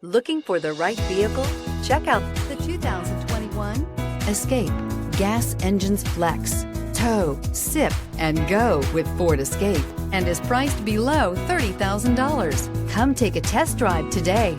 Looking for the right vehicle? Check out the 2021 Escape. Gas engines flex, tow, sip, and go with Ford Escape, and is priced below $30,000. Come take a test drive today.